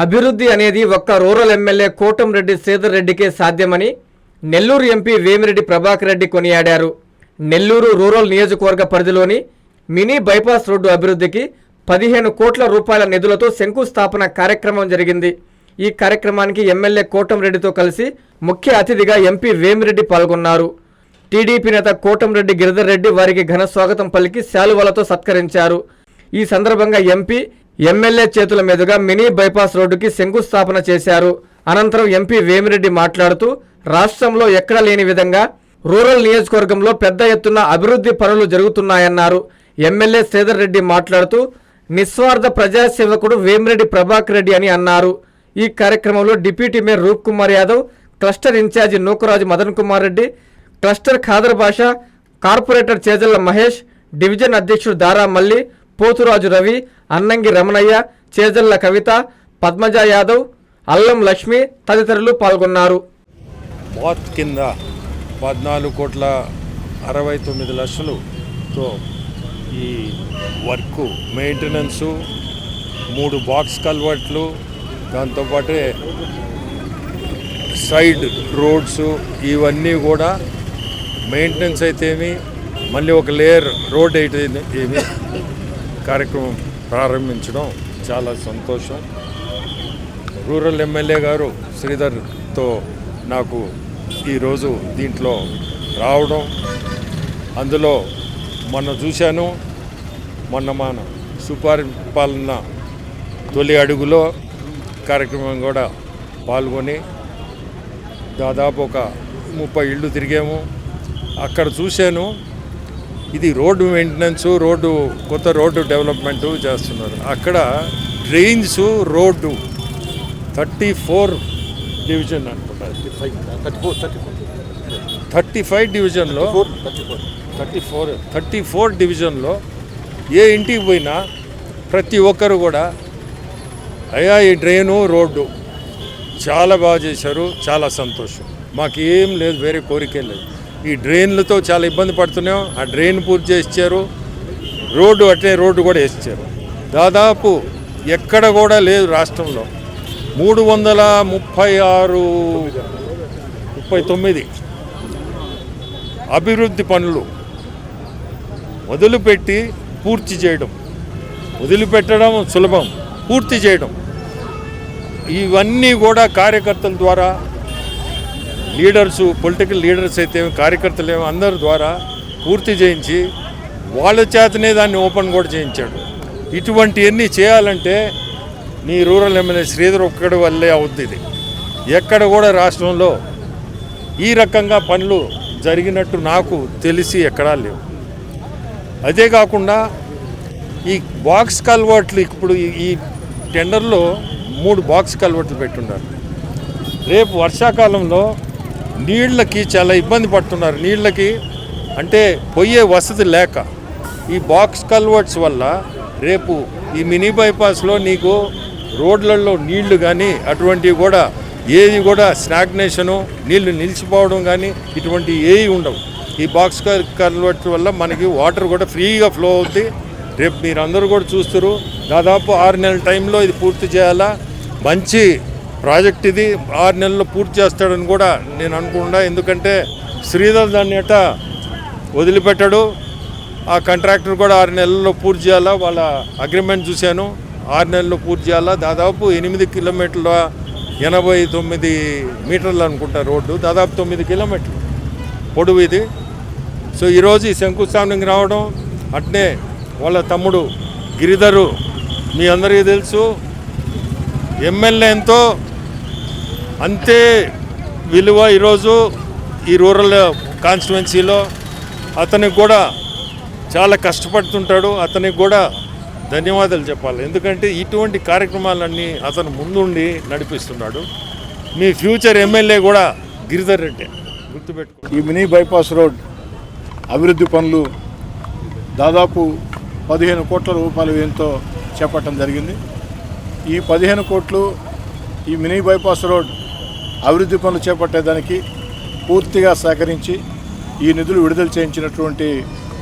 అభివృద్ధి అనేది ఒక్క రూరల్ ఎమ్మెల్యే కోటంరెడ్డి శ్రీధర్ రెడ్డికే సాధ్యమని నెల్లూరు ఎంపీ వేమిరెడ్డి ప్రభాకర్ రెడ్డి కొనియాడారు. నెల్లూరు రూరల్ నియోజకవర్గ పరిధిలోని మినీ బైపాస్ రోడ్డు అభివృద్ధికి 15 కోట్ల రూపాయల నిధులతో శంకుస్థాపన కార్యక్రమం జరిగింది. ఈ కార్యక్రమానికి ఎమ్మెల్యే కోటంరెడ్డితో కలిసి ముఖ్య అతిథిగా ఎంపీ వేమిరెడ్డి పాల్గొన్నారు. టీడీపీ నేత కోటంరెడ్డి గిరిధర్ రెడ్డి వారికి ఘన స్వాగతం పలికి శాలువాలతో సత్కరించారు. ఈ సందర్భంగా ఎంపీ ఎమ్మెల్యే చేతుల మీదుగా మినీ బైపాస్ రోడ్డుకి శంకుస్థాపన చేశారు. అనంతరం ఎంపీ వేమిరెడ్డి మాట్లాడుతూ రాష్ట్రంలో ఎక్కడా లేని విధంగా రూరల్ నియోజకవర్గంలో పెద్ద ఎత్తున అభివృద్ధి పనులు జరుగుతున్నాయన్నారు. ఎమ్మెల్యే శ్రీధర్ రెడ్డి మాట్లాడుతూ నిస్వార్థ ప్రజాసేవకుడు వేమిరెడ్డి ప్రభాకర్ రెడ్డి అని అన్నారు. ఈ కార్యక్రమంలో deputy mayor Roop Kumar Yadav, cluster incharge Nookaraju Madan Kumar Reddy, cluster Khader Basha, corporator Chejalla Mahesh, division అధ్యక్షుడు దారా మల్లి, పోతురాజు రవి, అన్నంగి రమణయ్య, చేజల్ల కవిత, పద్మజ యాదవ్, అల్లం లక్ష్మి తదితరులు పాల్గొన్నారు. బాత్ కింద 14,69,00,000తో ఈ వర్క్ మెయింటెనెన్సు, 3 బాక్స్ కల్వర్ట్లు, దాంతోపాటే సైడ్ రోడ్స్ ఇవన్నీ కూడా మెయింటెనెన్స్ అయితేమి, మళ్ళీ ఒక లేయర్ రోడ్ అయితే ఏమి కార్యక్రమం ప్రారంభించడం చాలా సంతోషం. రూరల్ ఎమ్మెల్యే గారు శ్రీధర్తో నాకు ఈరోజు దీంట్లో రావడం, అందులో మొన్న చూశాను, మొన్న మన సుపరిపాలన తొలి అడుగులో కార్యక్రమం కూడా పాల్గొని దాదాపు ఒక 30 ఇళ్ళు తిరిగాము. అక్కడ చూశాను ఇది రోడ్డు మెయింటెనెన్స్, కొత్త రోడ్డు డెవలప్మెంట్ చేస్తున్నారు. అక్కడ డ్రైన్స్ రోడ్డు 34 డివిజన్ అనుకుంటా, 35 డివిజన్లో 34 డివిజన్లో ఏ ఇంటికి పోయినా ప్రతి ఒక్కరు కూడా అయ్యా ఈ డ్రైను రోడ్డు చాలా బాగా చేశారు, చాలా సంతోషం. మాకు ఏం లేదు, వేరే కోరికే లేదు. ఈ డ్రైన్లతో చాలా ఇబ్బంది పడుతున్నాం, ఆ డ్రైన్ పూర్తి చేసి ఇచ్చారు. రోడ్డు కూడా వేసిచ్చారు. దాదాపు ఎక్కడ కూడా లేదు రాష్ట్రంలో 339 అభివృద్ధి పనులు వదిలిపెట్టి పూర్తి చేయడం, వదిలిపెట్టడం సులభం, పూర్తి చేయడం ఇవన్నీ కూడా కార్యకర్తల ద్వారా, లీడర్సు, పొలిటికల్ లీడర్స్ అయితే కార్యకర్తలు ఏమో అందరి ద్వారా పూర్తి చేయించి వాళ్ళ చేతనే దాన్ని ఓపెన్ కూడా చేయించాడు. ఇటువంటివన్నీ చేయాలంటే నీ రూరల్ ఎమ్మెల్యే శ్రీధర్ ఒక్కడి వల్లే అవుద్ది. ఇది ఎక్కడ కూడా రాష్ట్రంలో ఈ రకంగా పనులు జరిగినట్టు నాకు తెలిసి ఎక్కడా లేవు. అదే కాకుండా ఈ బాక్స్ కల్వర్ట్లు, ఇప్పుడు ఈ టెండర్లో 3 బాక్స్ కల్వర్ట్లు పెట్టున్నారు. రేపు వర్షాకాలంలో నీళ్ళకి చాలా ఇబ్బంది పడుతున్నారు. నీళ్ళకి అంటే పోయే వసతి లేక ఈ బాక్స్ కల్వర్ట్స్ వల్ల రేపు ఈ మినీ బైపాస్లో నీకు రోడ్లలో నీళ్లు కానీ అటువంటివి కూడా ఏది కూడా స్టాగ్నేషను, నీళ్లు నిలిచిపోవడం కానీ ఇటువంటి ఏవి ఉండవు. ఈ బాక్స్ కల్వర్ట్స్ వల్ల మనకి వాటర్ కూడా ఫ్రీగా ఫ్లో అవుద్ది. రేపు మీరు అందరూ కూడా చూస్తారు, దాదాపు 6 నెలల టైంలో ఇది పూర్తి చేయాలా. మంచి ప్రాజెక్ట్ ఇది, 6 నెలల్లో పూర్తి చేస్తాడని కూడా నేను అనుకుంటా. ఎందుకంటే శ్రీధర్ దాన్ని వదిలిపెట్టాడు. ఆ కాంట్రాక్టర్ కూడా 6 నెలల్లో పూర్తి చేయాలా. వాళ్ళ అగ్రిమెంట్ చూశాను, 6 నెలల్లో పూర్తి చేయాలా. దాదాపు 8 కిలోమీటర్ల 89 మీటర్లు అనుకుంటా రోడ్డు, దాదాపు 9 కిలోమీటర్లు పొడవు ఇది. సో ఈరోజు ఈ శంకుస్థాపనకి రావడం, అట్నే వాళ్ళ తమ్ముడు గిరిధరు మీ అందరికీ తెలుసు, ఎమ్మెల్యే ఎంతో అంతే విలువ ఈరోజు ఈ రూరల్ కాన్స్టిట్యువెన్సీలో. అతనికి కూడా చాలా కష్టపడుతుంటాడు, అతనికి కూడా ధన్యవాదాలు చెప్పాలి. ఎందుకంటే ఇటువంటి కార్యక్రమాలన్నీ అతను ముందుండి నడిపిస్తున్నాడు. మీ ఫ్యూచర్ ఎమ్మెల్యే కూడా గిరిధర్ రెడ్డి, గుర్తుపెట్టుకో. ఈ మినీ బైపాస్ రోడ్ అభివృద్ధి పనులు దాదాపు 15 కోట్ల రూపాయల వ్యయంతో చేపట్టడం జరిగింది. ఈ 15 కోట్లు ఈ మినీ బైపాస్ రోడ్ అభివృద్ధి పనులు చేపట్టేదానికి పూర్తిగా సహకరించి ఈ నిధులు విడుదల చేయించినటువంటి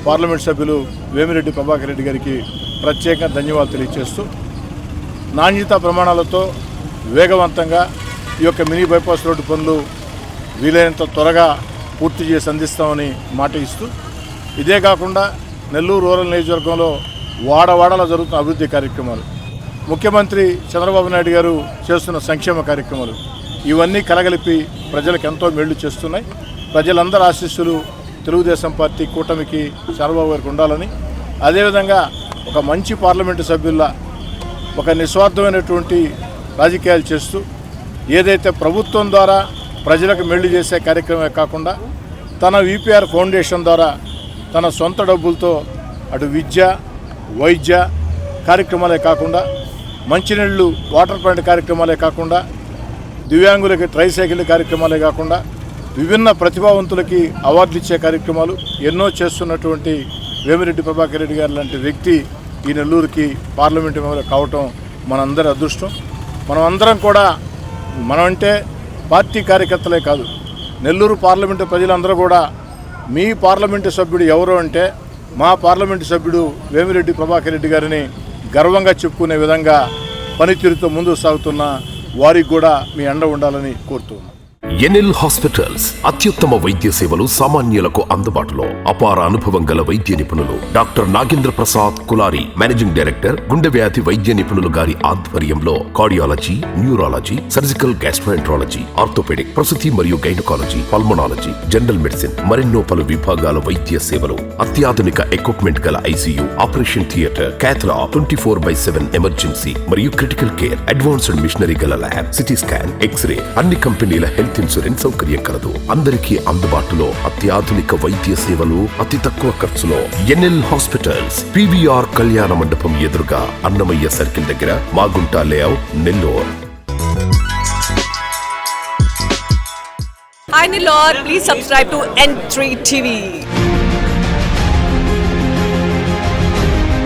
పార్లమెంట్ సభ్యులు వేమిరెడ్డి ప్రభాకర్ రెడ్డి గారికి ప్రత్యేకంగా ధన్యవాదాలు తెలియజేస్తూ, నాణ్యతా ప్రమాణాలతో వేగవంతంగా ఈ యొక్క మినీ బైపాస్ రోడ్డు పనులు వీలైనంత త్వరగా పూర్తి చేసి అందిస్తామని మాట ఇస్తూ, ఇదే కాకుండా నెల్లూరు రూరల్ నియోజకవర్గంలో వాడవాడలో జరుగుతున్న అభివృద్ధి కార్యక్రమాలు, ముఖ్యమంత్రి చంద్రబాబు నాయుడు గారు చేస్తున్న సంక్షేమ కార్యక్రమాలు ఇవన్నీ కలగలిపి ప్రజలకు ఎంతో మేళ్లు చేస్తున్నాయి. ప్రజలందరి ఆశీస్సులు తెలుగుదేశం పార్టీ కూటమికి చంద్రబాబు గారికి ఉండాలని, అదేవిధంగా ఒక మంచి పార్లమెంటు సభ్యుల్లా ఒక నిస్వార్థమైనటువంటి రాజకీయాలు చేస్తూ ఏదైతే ప్రభుత్వం ద్వారా ప్రజలకు మేళ్లు చేసే కార్యక్రమమే కాకుండా తన విపిఆర్ ఫౌండేషన్ ద్వారా తన సొంత డబ్బులతో అటు విద్య, వైద్య కార్యక్రమాలే కాకుండా మంచినీళ్ళు వాటర్ ప్లాంట్ కార్యక్రమాలే కాకుండా దివ్యాంగులకి ట్రైసైకిల్ కార్యక్రమాలే కాకుండా విభిన్న ప్రతిభావంతులకి అవార్డులు ఇచ్చే కార్యక్రమాలు ఎన్నో చేస్తున్నటువంటి వేమిరెడ్డి ప్రభాకర్ రెడ్డి గారు లాంటి వ్యక్తి ఈ నెల్లూరుకి పార్లమెంటు మెంబర్ కావటం మనందరి అదృష్టం. మనం అందరం కూడా మనమంటే పార్టీ కార్యకర్తలే కాదు, నెల్లూరు పార్లమెంటు ప్రజలందరూ కూడా మీ పార్లమెంటు సభ్యుడు ఎవరు అంటే మా పార్లమెంటు సభ్యుడు వేమిరెడ్డి ప్రభాకర్ రెడ్డి గారిని గర్వంగా చెప్పుకునే విధంగా పనితీరుతో ముందుకు సాగుతున్న వారికి కూడా మీ అండ ఉండాలని కోరుతున్నాను. ఎన్ఎల్ హాస్పిటల్స్ అత్యుత్తమ వైద్య సేవలు సామాన్యులకు అందుబాటులో. అపార అనుభవం గల వైద్య నిపుణులు doctor Nagendra Prasad Kulari, managing director, గుండె వ్యాధి వైద్య నిపుణులు గారి ఆధ్వర్యంలో cardiology, neurology, surgical gastroenterology, orthopaedic, ప్రసూతి మరియు గైనకాలజీ, పల్మనాలజీ, జనరల్ మెడిసిన్ మరెన్నో పలు విభాగాల వైద్య సేవలు. అత్యాధునిక ఎక్విప్మెంట్ గల ఐసీయూ, ఆపరేషన్ థియేటర్, క్యాథ్లా, 24/7 ఎమర్జెన్సీ మరియు క్రిటికల్ కేర్, అడ్వాన్స్డ్ మిషనరీ గల ల్యాబ్, సిటీ స్కాన్, ఎక్స్రే, అన్ని కంపెనీల హెల్త్ ఇన్సూరెన్స్ సౌకర్యం కలదు. అందరికీ అందుబాటులో అత్యాధునిక వైద్య సేవలు అతి తక్కువ ఖర్చులో. ఎన్ఎల్ హాస్పిటల్స్, పివిఆర్ కళ్యాణ మండపం ఎదురుగా, అన్నమయ్య సర్కిల్ దగ్గర, Magunta layout, Nellore. Hi Nellore, please subscribe to N3 TV.